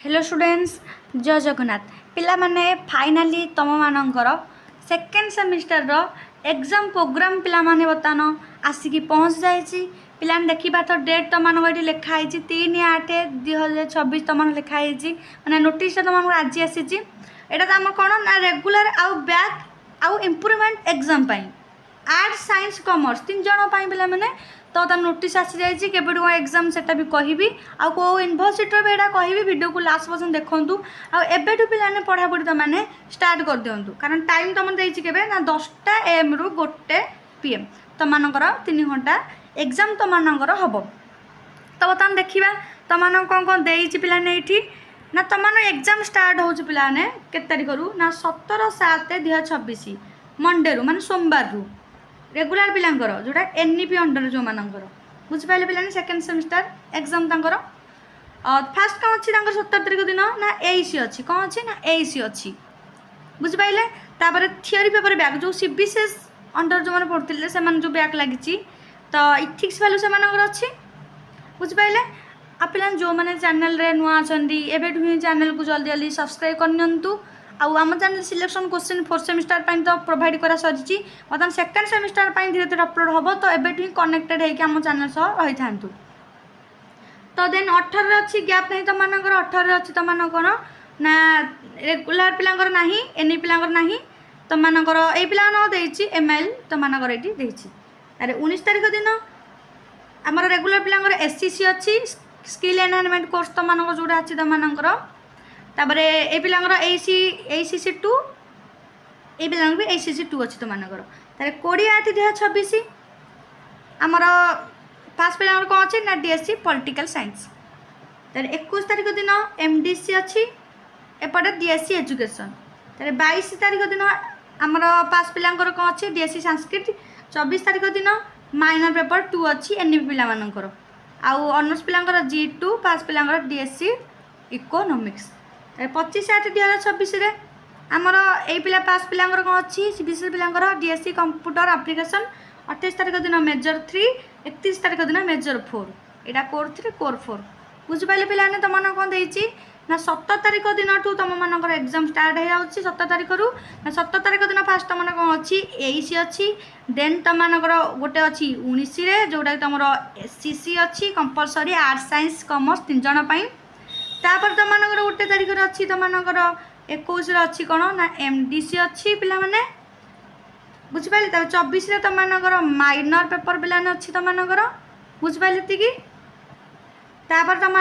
Hello students जय जगन्नाथ पिला माने फाइनाली तुम मानकर सेकेंड सेमिस्टर रो एग्जाम प्रोग्राम पिला माने बतानो आसिकी पहुँच जाइए पिला देखा तो डेट तुम ये लिखाई 3/8/2026 तुम लिखाई मैंने नोटिस तुमको आज आसी यहाँ तो आम कौन ना रेगुलर आउ बैक आउ improvement exam arts science commerce तीन जन पिला मैंने तो तार नोटिस आसी जाइए केबेठू एग्जाम सेटा भी कहबी आउ को यूनिवर्सिटी भी यहाँ कहबी वीडियो को लास्ट पर्यटन देखूँ आबेठू पे पढ़ापढ़ी तुमने स्टार्ट कर दिंतु कारण टाइम तुम देखे ना 10टा AM रु 1 PM तुमकर 3 घंटा एग्जाम तुमकर हम तो बर्तमान देखा तुम कौन कौन देती पाने ये ना तुम एग्जाम स्टार्ट हो पाने के तारीख रू ना 17/7/2026 मंडे रू माने सोमवार रू रेगुलर पिलांकर जोटा NEP अंडर जो मानकर बुझिपारे पिलाने सेकेंड सेमिस्टर एग्जाम तांकर फास्ट कौन अच्छी 17 तारीख दिन ना AC अच्छी कौन अच्छी ना AC अच्छी बुझिपारे तापर थियोरी पेपर बैक जो CBCS अंडर जो मैंने पढ़ते से जो बैक लगी तो इथिक्स वैल्यू से अच्छी बुझिपारे आ पिला जो मैंने चैनल रे नुआ अच्छा एवं ही चैनल को जल्दी जल्दी सब्सक्राइब करनी आम channel selection question 4th semester तो प्रोवाइड करा सरी बर्तमान सेकेंड सेमिस्टर धीरे धीरे अपलोड हम तो एवं ही कनेक्टेड होम चैनल सह रही था तो देन 18 अच्छी गैप नहीं तुम 18 अच्छी तुम कौन ना रेगुलर पिलांकर ना एनी पिलांकर ना तुम ये पिला MIL तुम ये अरे 19 तारीख दिन आमर रेगुलर पिलांकर SCC अच्छी स्किल एनहांसमेंट कोर्स तुम जोड़ा अच्छी तुम तापरे ए पिलांकर ACC 2 ए पिलांकर भी ACC 2 अच्छी तुमकर तारे 20/8/2026 आमर पास पिलांकर कौन अच्छी ना DSC पॉलिटिकल साइंस तारे 21 तारीख दिन MDC अच्छी एपटे DSC एजुकेशन तारे 22 तारीख दिन आमर पास पिलांकर कौन अच्छी DSC संस्कृत 24 तारीख दिन माइनर पेपर 2 अच्छी NEP पिलांकर आउ ऑनर्स पिलांकर G2 पास पिलांकर DSC इकोनॉमिक्स 25/8/2026 आमर ए पिला पास पिलांकर कौन अच्छी CBCS पिलांकर DSC कंप्यूटर एप्लिकेशन 28 तारीख दिन मेजर 3 31 तारीख दिन मेजर 4 यहाँ कोर 3 कोर 4 बुझिपारे पिलाने तुम कौन देती ना 17 तारीख दिन तुम मानकर एग्जाम स्टार्ट हो जाऊँगी 17 तारीख रू ना 17 तारीख दिन फास्ट तुम कौन अच्छी AC अच्छी देन तुम गोटे अच्छी 19 जोटा तुम SCC अच्छी कंपलसरी आर्ट्स साइंस कॉमर्स 3 जन तापर तुम गोटे तारीख अच्छी तुम 21 अच्छी कौन ना MDC अच्छी पिला माने बुझिपारे 24 तुम माइनर पेपर पिलाने अच्छी तुम बुझिपारे ये तापर तुम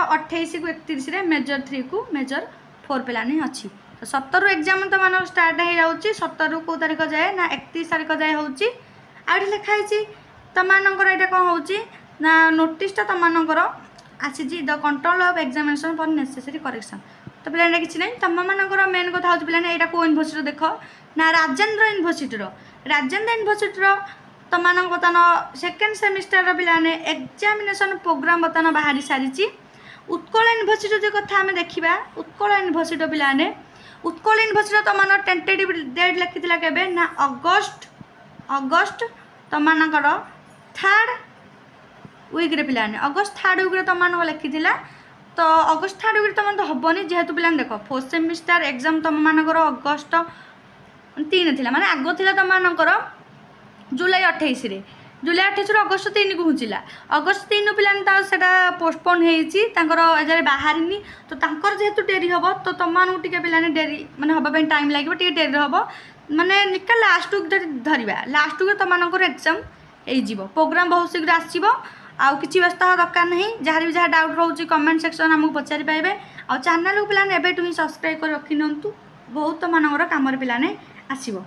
28 को 31 मेजर 3 को मेजर 4 पिलाने अच्छी तो 17 एग्जाम तुम स्टार्ट हो जाऊँगी 17 को तारीख जाए ना 31 तारीख जाए हूँ आठ लिखाई तुम यहाँ कौन हो ना नोटिसटा तुम आसी the control of examination for necessary correction तो पिलाने किसी ना तुम मानकर मेन कथा हो पिलाने यहाँ कौ यूनिवर्सिटी देख ना राजेंद्र यूनिवर्सिटी तुम बर्तमान सेकेंड सेमिस्टर पिलाने एग्जामिनेशन प्रोग्राम बर्तमान बाहरी सारी उत्कल यूनिवर्सिटी कथा आम देखा उत्कल यूनिवर्सिटी पिलाने उत्कल यूनिवर्सिटी तुम टेंटेटिव डेट लिखी के ना अगस्ट तुम 3rd वीक्रे पिलाने अगस्ट 3rd वीक्रे तुम लिखी तो अगस्ट 3rd वीक तुम तो हेनी जेहेतु पिलाने देख 4th सेमिस्टर एग्जाम तुम अगस्ट 3 थी माने आग थी तुम जुलाई 28 जुलाई 28 अगस्ट 3 को घुंचला अगस्ट 3 पिलाने से पोस्टपोन होकर बाहरी तो जेहेतु डेरी हम तो तुम टे पिलाने डेरी माने हाँपाई टाइम लगे टे डेरी हम माने निका लास्ट वीक धरवा लास्ट वीक तुम एग्जाम हो प्रोग्राम बहुत शीघ्र आसो आउ कि व्यस्त हवा दरकार नहीं जहाँ भी जहाँ डाउट रोचे कमेंट सेक्शन आमको पचारि पाए आ चैनल को पिलाने एवं ही सब्सक्राइब कर रखी बहुत तुम कम पिलाने आसो।